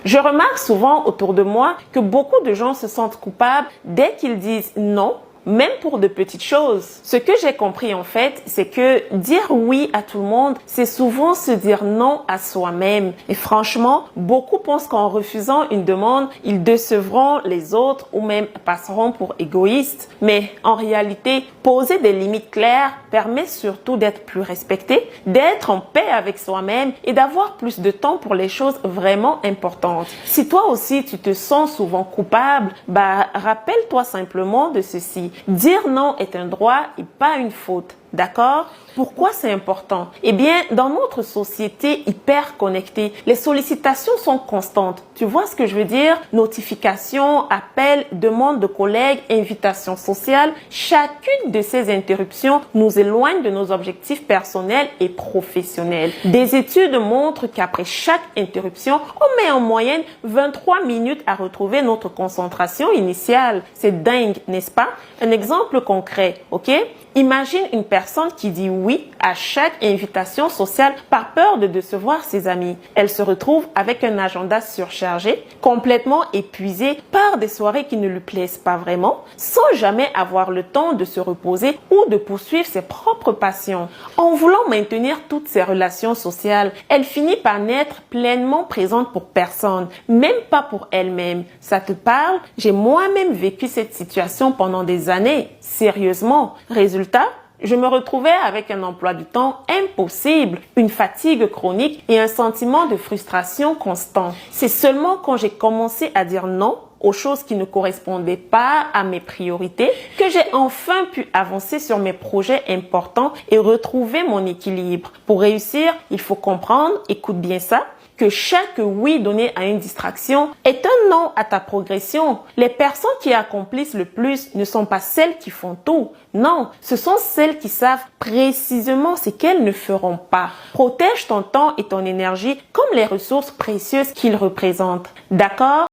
Je remarque souvent autour de moi que beaucoup de gens se sentent coupables dès qu'ils disent non, même pour de petites choses. Ce que j'ai compris en fait, c'est que dire oui à tout le monde, c'est souvent se dire non à soi-même. Et franchement, beaucoup pensent qu'en refusant une demande, ils décevront les autres ou même passeront pour égoïstes. Mais en réalité, poser des limites claires permet surtout d'être plus respecté, d'être en paix avec soi-même et d'avoir plus de temps pour les choses vraiment importantes. Si toi aussi tu te sens souvent coupable, rappelle-toi simplement de ceci. Dire non est un droit et pas une faute. D'accord? Pourquoi c'est important? Eh bien, dans notre société hyper connectée, les sollicitations sont constantes. Tu vois ce que je veux dire? Notifications, appels, demandes de collègues, invitations sociales. Chacune de ces interruptions nous éloigne de nos objectifs personnels et professionnels. Des études montrent qu'après chaque interruption, on met en moyenne 23 minutes à retrouver notre concentration initiale. C'est dingue, n'est-ce pas? Un exemple concret, ok? Imagine une personne qui dit oui à chaque invitation sociale par peur de décevoir ses amis. Elle se retrouve avec un agenda surchargé, complètement épuisée par des soirées qui ne lui plaisent pas vraiment, sans jamais avoir le temps de se reposer ou de poursuivre ses propres passions. En voulant maintenir toutes ses relations sociales, elle finit par n'être pleinement présente pour personne, même pas pour elle-même. Ça te parle? J'ai moi-même vécu cette situation pendant des années. Sérieusement. Résultat, je me retrouvais avec un emploi du temps impossible, une fatigue chronique et un sentiment de frustration constant. C'est seulement quand j'ai commencé à dire non aux choses qui ne correspondaient pas à mes priorités que j'ai enfin pu avancer sur mes projets importants et retrouver mon équilibre. Pour réussir, il faut comprendre, écoute bien ça, que chaque oui donné à une distraction est un non à ta progression. Les personnes qui accomplissent le plus ne sont pas celles qui font tout. Non, ce sont celles qui savent précisément ce qu'elles ne feront pas. Protège ton temps et ton énergie comme les ressources précieuses qu'ils représentent. D'accord?